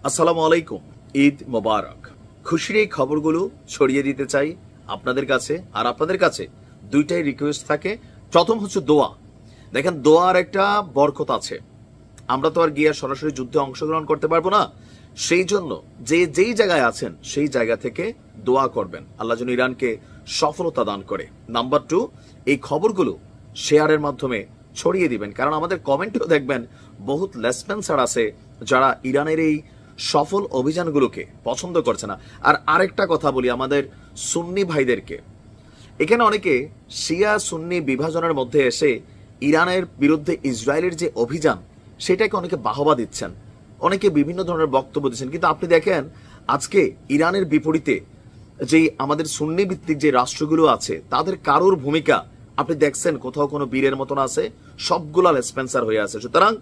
আসসালামু আলাইকুম, ঈদ মোবারক। খুশির এই খবরগুলো ছড়িয়ে দিতে চাই আপনাদের কাছে, আর আপনাদের কাছে দুইটাই রিকোয়েস্ট থাকে। প্রথম হচ্ছে দোয়া। দেখেন, দোয়ার একটা বরকত আছে। আমরা তো আর গিয়ে সরাসরি যুদ্ধে অংশগ্রহণ করতে পারবো না, সেই জন্য যেই জায়গায় আছেন সেই জায়গা থেকে দোয়া করবেন, আল্লাহ যেন ইরানকে সফলতা দান করে। নাম্বার 2, এই খবরগুলো শেয়ারের মাধ্যমে ছড়িয়ে দিবেন, কারণ আমাদের কমেন্টেও দেখবেন বহুত লেসপেন্সার আছে যারা ইরানের এই সফল অভিযানগুলোকে পছন্দ করছে না। আর আরেকটা কথা বলি আমাদের সুন্নি ভাইদেরকে, এখানে অনেকে শিয়া সুন্নি বিভাজনের মধ্যে এসে ইরানের বিরুদ্ধে ইসরায়েলের যে অভিযান সেটাকে অনেকে বাহবা দিচ্ছেন, অনেকে বিভিন্ন ধরনের বক্তব্য দিচ্ছেন। কিন্তু আপনি দেখেন, আজকে ইরানের বিপরীতে যে আমাদের সুন্নি ভিত্তিক যে রাষ্ট্রগুলো আছে তাদের কারোর ভূমিকা আপনি দেখছেন কোথাও কোনো বীরের মতন আছে? সবগুলা লেসপেন্সার হয়ে আছে। সুতরাং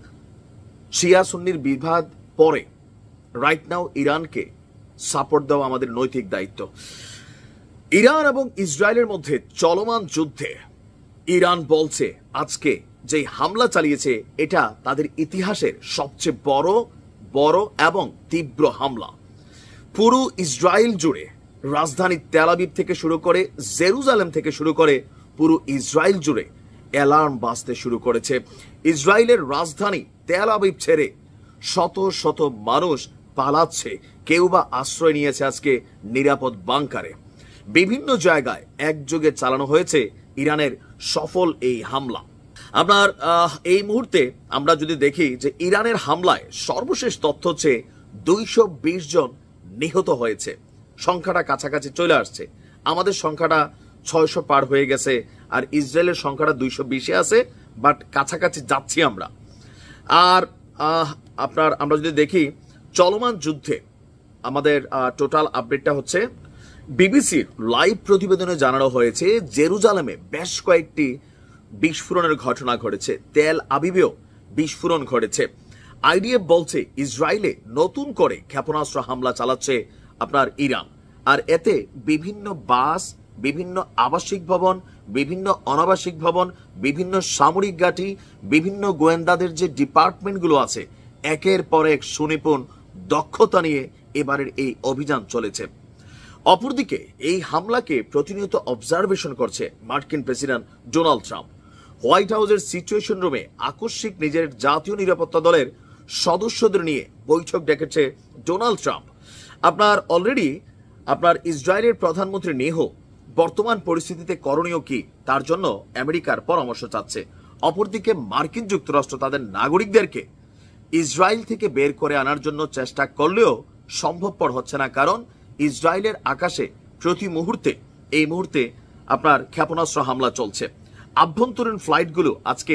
শিয়া সুন্নির বিভাদ পরে রাইট নাও ইরানকে সাপোর্ট দেওয়া আমাদের নৈতিক দায়িত্ব। ইরান এবং ইসরায়েলের মধ্যে চলমান যুদ্ধে ইরান বলছে আজকে যে হামলা চালিয়েছে এটা তাদের ইতিহাসের সবচেয়ে বড় এবং তীব্র হামলা। পুরো ইসরায়েল জুড়ে, রাজধানী তেল আবিব থেকে শুরু করে জেরুজালেম থেকে শুরু করে পুরো ইসরায়েল জুড়ে অ্যালার্ম বাজতে শুরু করেছে। ইসরায়েলের রাজধানী তেল আবিব ছেড়ে শত শত মানুষ পালাচ্ছে, কেউ বা আশ্রয় নিয়েছে আজকে নিরাপদ বাংকারে। বিভিন্ন জায়গায় একযোগে চালানো হয়েছে ইরানের সফল এই হামলা। আপনার এই মুহূর্তে আমরা যদি দেখি যে ইরানের হামলায় সর্বশেষ তথ্য হচ্ছে 220 জন নিহত হয়েছে। সংখ্যাটা কাছাকাছি চলে আসছে, আমাদের সংখ্যাটা 600 পার হয়ে গেছে, আর ইসরায়েলের সংখ্যাটা 220-এ আছে, বাট কাছাকাছি যাচ্ছি আমরা। আর আমরা যদি দেখি চলমান যুদ্ধে আমাদের টোটাল আপডেটটা হচ্ছে বিবিসির লাইভ প্রতিবেদনে জানানো হয়েছে জেরুজালেমে বেশ কয়েকটি বিস্ফোরণের ঘটনা ঘটেছে, তেল আবিবেও বিস্ফোরণ ঘটেছে। আইডিএফ বলছে ইসরায়েলে নতুন করে ক্ষেপণাস্ত্র হামলা চালাচ্ছে আপনার ইরান, আর এতে বিভিন্ন বাস, বিভিন্ন আবাসিক ভবন, বিভিন্ন অনাবাসিক ভবন, বিভিন্ন সামরিক ঘাঁটি, বিভিন্ন গোয়েন্দাদের যে ডিপার্টমেন্টগুলো আছে একের পর এক সুনিপুণ দক্ষতা নিয়ে এবারের এই অভিযান চলেছে। অপরদিকে এই হামলাকে প্রতিনিয়ত অবজারভেশন করছে মার্কিন প্রেসিডেন্ট ডোনাল্ড ট্রাম্প। হোয়াইট হাউসের সিচুয়েশন রুমে আকস্মিক নিজের জাতীয় নিরাপত্তা দলের সদস্যদের নিয়ে বৈঠক ডেকেছে ডোনাল্ড ট্রাম্প। অলরেডি ইসরায়েলের প্রধানমন্ত্রী নেহো বর্তমান পরিস্থিতিতে করণীয় কি তার জন্য আমেরিকার পরামর্শ চাচ্ছে। অপরদিকে মার্কিন যুক্তরাষ্ট্র তাদের নাগরিকদেরকে ইসরায়েল থেকে বের করে আনার জন্য চেষ্টা করলেও সম্ভবপর হচ্ছে না, কারণ ইসরায়েলের আকাশে প্রতি মুহূর্তে এই মুহূর্তে ক্ষেপণাস্ত্র হামলা চলছে। আভ্যন্তরীণ ফ্লাইটগুলো আজকে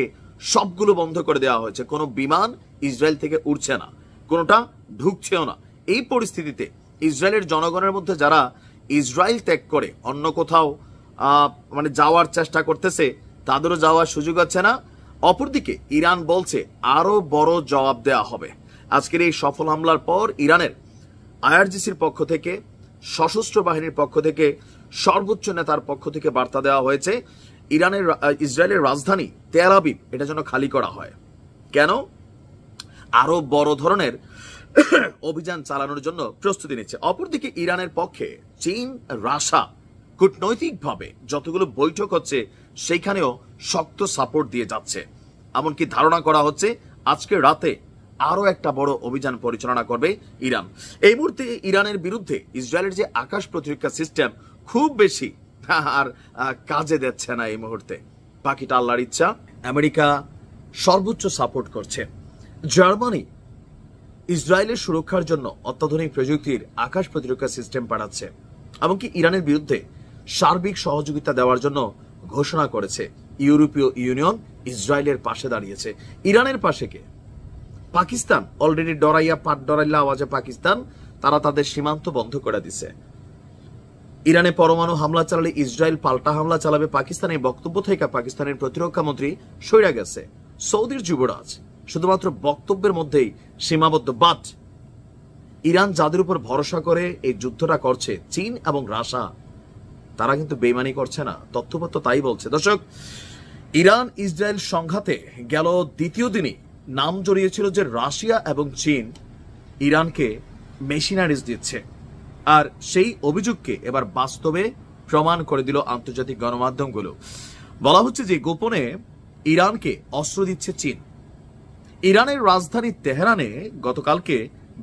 সবগুলো বন্ধ করে দেওয়া হয়েছে, কোনো বিমান ইসরায়েল থেকে উড়ছে না, কোনোটা ঢুকছেও না। এই পরিস্থিতিতে ইসরায়েলের জনগণের মধ্যে যারা ইসরায়েল ত্যাগ করে অন্য কোথাও যাওয়ার চেষ্টা করতেছে তাদেরও যাওয়ার সুযোগ আছে না। অপরদিকে ইরান বলছে আরো বড় জবাব দেওয়া হবে। আজকের এই সফল হামলার পর ইরানের আইআরজিসির পক্ষ থেকে, সশস্ত্র বাহিনীর পক্ষ থেকে, সর্বোচ্চ নেতার পক্ষ থেকে বার্তা দেওয়া হয়েছে ইসরায়েলের রাজধানী তেল আবিব এটা যেন খালি করা হয়। কেন? আরো বড় ধরনের অভিযান চালানোর জন্য প্রস্তুতি নিচ্ছে। অপরদিকে ইরানের পক্ষে চীন, রাশিয়া কূটনৈতিকভাবে যতগুলো বৈঠক হচ্ছে সেইখানেও শক্ত সাপোর্ট দিয়ে যাচ্ছে। এমনকি ধারণা করা হচ্ছে আজকে রাতে আরো একটা বড় অভিযান পরিচালনা করবে ইরান। এই মুহূর্তে ইরানের বিরুদ্ধে ইসরায়েলের যে আকাশ প্রতিরক্ষা সিস্টেম খুব বেশি আর কাজে দিচ্ছে না এই মুহূর্তে, বাকিটা আল্লাহর ইচ্ছা। আমেরিকা সর্বোচ্চ সাপোর্ট করছে। জার্মানি ইসরায়েলের সুরক্ষার জন্য অত্যাধুনিক প্রযুক্তির আকাশ প্রতিরক্ষা সিস্টেম পাঠাচ্ছে, এমনকি ইরানের বিরুদ্ধে সার্বিক সহযোগিতা দেওয়ার জন্য ঘোষণা করেছে। ইউরোপীয় ইউনিয়ন ইসরায়েলের পাশে দাঁড়িয়েছে। ইরানের পাশে কে? পাকিস্তান অলরেডি ডরাইলা আওয়াজে পাকিস্তান তারা তাদের সীমান্ত বন্ধ করে দিছে। ইরানে পরমাণু হামলা চালালে ইসরায়েল পাল্টা হামলা চালাবে পাকিস্তান, এই বক্তব্য থেকে পাকিস্তানের প্রতিরক্ষা মন্ত্রী সইরা গেছে। সৌদির যুবরাজ শুধুমাত্র বক্তব্যের মধ্যেই সীমাবদ্ধ। বাট ইরান যাদের উপর ভরসা করে এই যুদ্ধটা করছে, চীন এবং রাশিয়া, তারা কিন্তু বেইমানি করছে না, তথ্যপত্র তাই বলছে। দর্শক, ইরান ইসরায়েল সংঘাতে গেল দ্বিতীয় দিনই নাম জড়িয়েছিল যে রাশিয়া এবং চীন ইরানকে মেশিনারিজ দিচ্ছে। আর সেই অভিযোগকে এবার বাস্তবে প্রমাণ করে দিল আন্তর্জাতিক গণমাধ্যমগুলো। বলা হচ্ছে যে গোপনে ইরানকে অস্ত্র দিচ্ছে চীন। ইরানের রাজধানী তেহরানে গতকালকে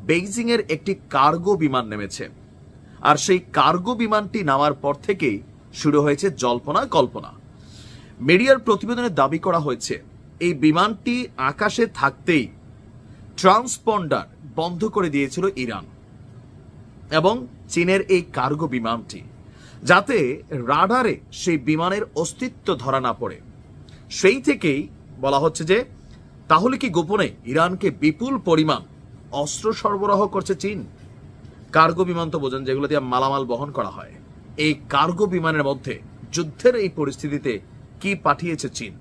বেইজিং এর একটি কার্গো বিমান নেমেছে। আর সেই কার্গো বিমানটি নামার পর থেকেই শুরু হয়েছে জল্পনা কল্পনা। মিডিয়ার প্রতিবেদনে দাবি করা হয়েছে এই বিমানটি আকাশে থাকতেই ট্রান্সপন্ডার বন্ধ করে দিয়েছিল ইরান এবং চীনের এই কার্গো বিমানটি, যাতে রাডারে সেই বিমানের অস্তিত্ব ধরা না পড়ে। সেই থেকেই বলা হচ্ছে যে তাহলে কি গোপনে ইরানকে বিপুল পরিমাণ অস্ত্র সরবরাহ করছে চীন? কার্গো বিমান তো বোঝেন, যেগুলো দিয়ে মালামাল বহন করা হয়। এই কার্গো বিমানের মধ্যে যুদ্ধের এই পরিস্থিতিতে কি পাঠিয়েছে চীন?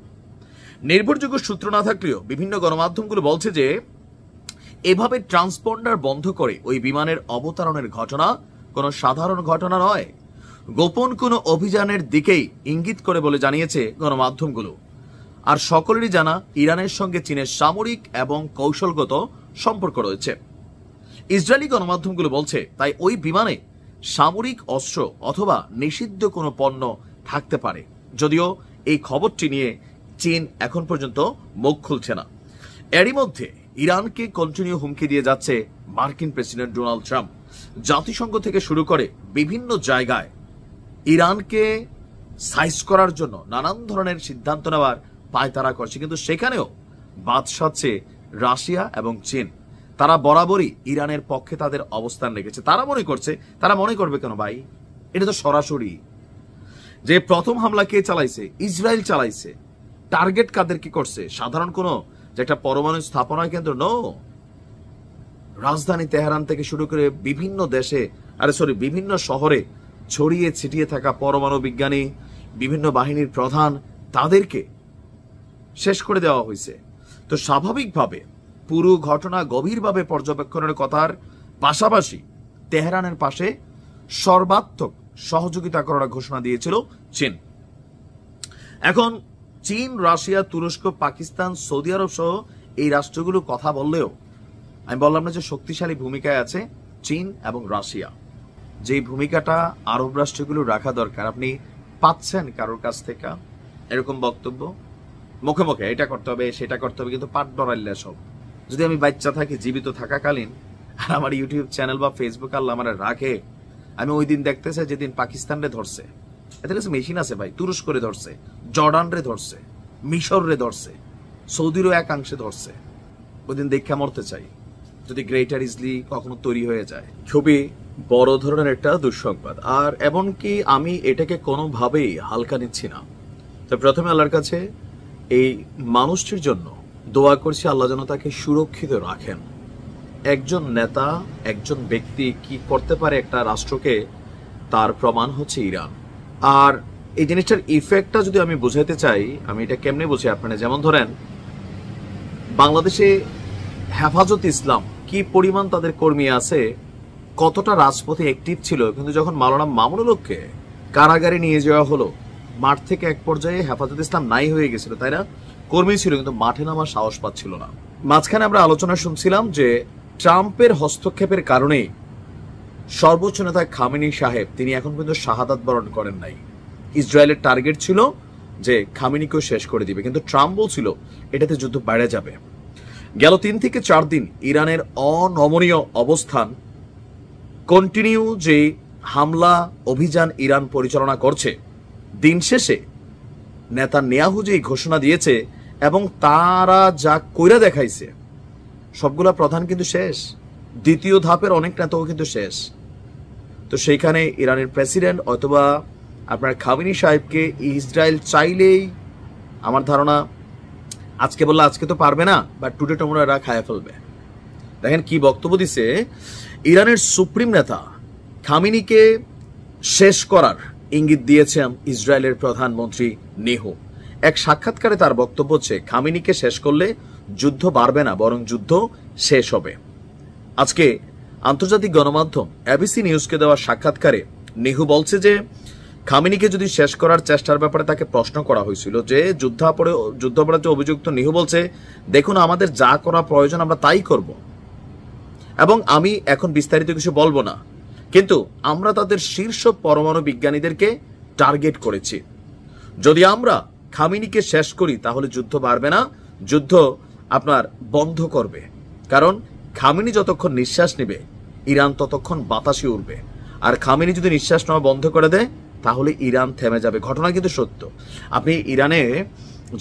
নির্ভরযোগ্য সূত্র না থাকলেও বিভিন্ন গণমাধ্যমগুলো বলছে যে এভাবে ট্রান্সপন্ডার বন্ধ করে ওই বিমানের অবতরণের ঘটনা কোনো সাধারণ ঘটনা নয়, গোপন কোনো অভিযানের দিকেই ইঙ্গিত করে বলে জানিয়েছে গণমাধ্যমগুলো। আর সকলেরই জানা ইরানের সঙ্গে চীনের সামরিক এবং কৌশলগত সম্পর্ক রয়েছে। ইসরায়েলি গণমাধ্যমগুলো বলছে তাই ওই বিমানে সামরিক অস্ত্র অথবা নিষিদ্ধ কোনো পণ্য থাকতে পারে, যদিও এই খবরটি নিয়ে চীন এখন পর্যন্ত মুখ খুলছে না। এরই মধ্যে ইরানকে কন্টিনিউ হুমকি দিয়ে যাচ্ছে মার্কিন প্রেসিডেন্ট ডোনাল্ড ট্রাম্প। জাতিসংঘ থেকে শুরু করে বিভিন্ন জায়গায় ইরানকে সাইজ করার জন্য নানান ধরনের সিদ্ধান্ত নেওয়ার পায়তারা করছে, কিন্তু সেখানেও বাদ সাধছে রাশিয়া এবং চীন। তারা বরাবরই ইরানের পক্ষে তাদের অবস্থান রেখেছে। তারা মনে করবে কেন ভাই? এটা তো সরাসরি যে প্রথম হামলা কে চালাইছে? ইসরায়েল চালাইছে। টার্গেট কাদের কি করছে? সাধারণ কোনো যে একটা পরমাণু স্থাপনা কেন্দ্র নো, রাজধানী তেহরান থেকে শুরু করে বিভিন্ন দেশে বিভিন্ন শহরে ছড়িয়ে ছিটিয়ে থাকা পরমাণু বিজ্ঞানী, বিভিন্ন বাহিনীর প্রধান, তাদেরকে শেষ করে দেওয়া হয়েছে। তো স্বাভাবিকভাবে পুরো ঘটনা গভীরভাবে পর্যবেক্ষণের কথার পাশাপাশি তেহরানের পাশে সর্বাত্মক সহযোগিতা করার ঘোষণা দিয়েছিল চীন। এখন চীন, রাশিয়া, তুরস্ক, পাকিস্তান, সৌদি আরব সহ এই রাষ্ট্রগুলো কথা বললেও আমি বললাম না যে শক্তিশালী ভূমিকায় আছে চীন এবং রাশিয়া। যেই ভূমিকাটা আরব রাষ্ট্রগুলো রাখা দরকার, আপনি পাচ্ছেন কারোর কাছ থেকে এরকম বক্তব্য মুখে মুখে, এটা করতে হবে সেটা করতে হবে, কিন্তু পাট ডরাইলে সব। যদি আমি বাচ্চা থাকি, জীবিত থাকাকালীন, আর আমার ইউটিউব চ্যানেল বা ফেসবুক আল্লাহ আমার রাখে, আমি ওই দিন দেখতে চাই যেদিন পাকিস্তান রে ধরছে, এদের কাছে মেশিন আছে ভাই, তুরস্ক রে ধরছে, জর্ডান রে ধরছে, মিশর রে ধরছে, সৌদিরও একাংশে ধরছে, ওই দিন দেখা মরতে চাই যদি গ্রেটার ইজলি কখনো তৈরি হয়ে যায়। খুবই বড় ধরনের একটা দুঃসংবাদ। আর এমনকি আমি এটাকে কোনোভাবেই হালকা নিচ্ছি না। তো প্রথমে আল্লাহর কাছে এই মানুষটির জন্য দোয়া করছি, আল্লাহ যেন তাকে সুরক্ষিত রাখেন। একজন নেতা, একজন ব্যক্তি কি করতে পারে একটা রাষ্ট্রকে, তার প্রমাণ হচ্ছে ইরান। আর এই জিনিসটার ইফেক্টটা যদি আমি বুঝাইতে চাই, আমি এটা কেমনে বুঝি আপনারা, যেমন ধরেন বাংলাদেশে হেফাজত ইসলাম কি পরিমাণ তাদের কর্মী আছে, কতটা রাজপথে অ্যাক্টিভ ছিল, কিন্তু যখন মাওলানা মামুনুল হককে কারাগারে নিয়ে যাওয়া হলো, মাঠ থেকে এক পর্যায়ে হেফাজত ইসলাম নাই হয়ে গেছিল, তাই না? কর্মী ছিল কিন্তু মাঠে নামার সাহস পাচ্ছিল না। মাঝখানে আমরা আলোচনা শুনছিলাম যে ট্রাম্পের হস্তক্ষেপের কারণে সর্বোচ্চ নেতা খামেনি সাহেব তিনি এখন পর্যন্ত শাহাদাত বরণ করেন নাই। ইসরায়েলের টার্গেট ছিল যে খামেনিকেও শেষ করে দিবে, কিন্তু ট্রাম্প বলছিল এটাতে যুদ্ধ বেড়ে যাবে। গেল 3 থেকে 4 দিন ইরানের অনমনীয় অবস্থান, কন্টিনিউ যে হামলা অভিযান ইরান পরিচালনা করছে, দিন শেষে নেতানিয়াহু যে ঘোষণা দিয়েছে এবং তারা যা কইরা দেখাইছে, সবগুলা প্রধান কিন্তু শেষ, দ্বিতীয় ধাপের অনেক নেতাও কিন্তু শেষ। তো সেইখানে ইরানের প্রেসিডেন্ট অথবা আপনার খামেনি সাহেবকে ইসরায়েল চাইলেই, আমার ধারণা আজকে বললে আজকে তো পারবে না, বাট টুডে টুমরো এরা খায়া ফেলবে। দেখেন কি বক্তব্য দিছে ইরানের সুপ্রিম নেতা, খামেনিকে শেষ করার ইঙ্গিত দিয়েছেন ইসরায়েলের প্রধানমন্ত্রী নেহু। এক সাক্ষাৎকারে তার বক্তব্য হচ্ছে খামেনিকে শেষ করলে যুদ্ধ বাড়বে না, বরং যুদ্ধ শেষ হবে। আজকে আন্তর্জাতিক গণমাধ্যম এবিসি নিউজকে দেওয়া সাক্ষাৎকারে নেহু বলছে যে খামেনিকে যদি শেষ করার চেষ্টার ব্যাপারে তাকে প্রশ্ন করা হয়েছিল যে যুদ্ধাপরাধে অভিযুক্ত নেহু বলছে, দেখুন আমাদের যা করা প্রয়োজন আমরা তাই করব, এবং আমি এখন বিস্তারিত কিছু বলবো না, কিন্তু আমরা তাদের শীর্ষ পরমাণু বিজ্ঞানীদেরকে টার্গেট করেছি। যদি আমরা খামেনিকে শেষ করি তাহলে যুদ্ধ বাড়বে না, যুদ্ধ আপনার বন্ধ করবে। কারণ খামেনি যতক্ষণ নিঃশ্বাস নেবে ইরান ততক্ষণ বাতাসে উড়বে, আর খামেনি যদি নিঃশ্বাস নেওয়া বন্ধ করে দেয় তাহলে ইরান থেমে যাবে। ঘটনা কিন্তু সত্য। আপনি ইরানে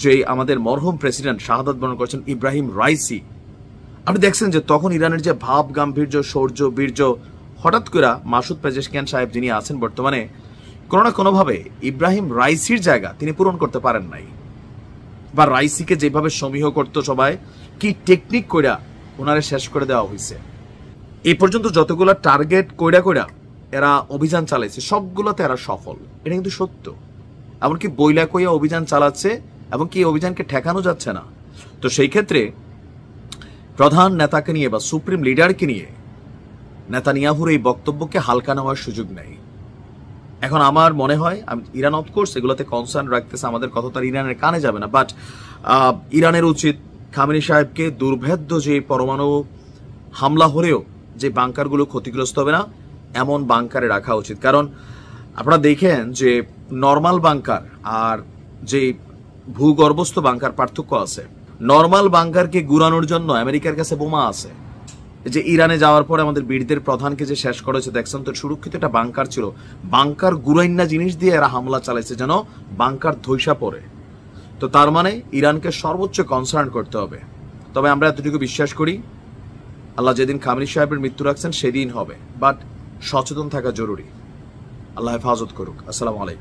যে আমাদের মরহুম প্রেসিডেন্ট শাহাদাত বরণ করেছেন ইব্রাহিম রাইসি, আপনি দেখছেন যে তখন ইরানের যে ভাব গাম্ভীর্য শৌর্য বীর্য, হঠাৎ করে মাসুদ পেজেশকিয়ান সাহেব যিনি আছেন বর্তমানে, কোনো না কোনোভাবে ইব্রাহিম রাইসির জায়গা তিনি পূরণ করতে পারেন নাই। বা রাইসিকে যেভাবে সমীহ করতো সবাই, কি টেকনিক কইরা ওনারে শেষ করে দেওয়া হয়েছে। এই পর্যন্ত যতগুলো টার্গেট কইরা এরা অভিযান চালাইছে সবগুলোতে এরা সফল, এটা কিন্তু সত্য। এমনকি বইলা কইয়া অভিযান চালাচ্ছে এবং কি অভিযানকে ঠেকানো যাচ্ছে না। তো সেই ক্ষেত্রে প্রধান নেতাকে নিয়ে বা সুপ্রিম লিডারকে নিয়ে নেতানিয়াহুর এই বক্তব্যকে হালকা নেওয়ার সুযোগ নেই। এখন আমার মনে হয় ইরান অফকোর্স এগুলোতে কনসার্ন রাখতেছে, আমাদের কথা তো ইরানের কানে যাবে না, বাট ইরানের উচিত খামেনি সাহেবকে দুর্ভেদ্য যে পরমাণু হামলা হলেও যে বাংকারগুলো ক্ষতিগ্রস্ত হবে না এমন বাংকারে রাখা উচিত। কারণ আপনারা দেখেন যে নর্মাল বাংকার আর যে ভূগর্ভস্থ বাংকার পার্থক্য আছে। নর্মাল বাংকারকে গুড়ানোর জন্য আমেরিকার কাছে বোমা আছে। যে ইরানে যাওয়ার পরে আমাদের বীরদের প্রধানকে যে শেষ করেছে দেখছেন তো, সুরক্ষিত একটা বাংকার ছিল, বাংকার গুড়াইন্না জিনিস দিয়ে এরা হামলা চালাইছে যেন বাংকার ধৈসা পড়ে। তো তার মানে ইরানকে সর্বোচ্চ কনসার্ন করতে হবে। তবে আমরা এতটুকু বিশ্বাস করি আল্লাহ যেদিন খামেনি সাহেবের মৃত্যু রাখছেন সেদিন হবে, বাট সচেতন থাকা জরুরি। আল্লাহ হেফাজত করুক। আসসালামু আলাইকুম।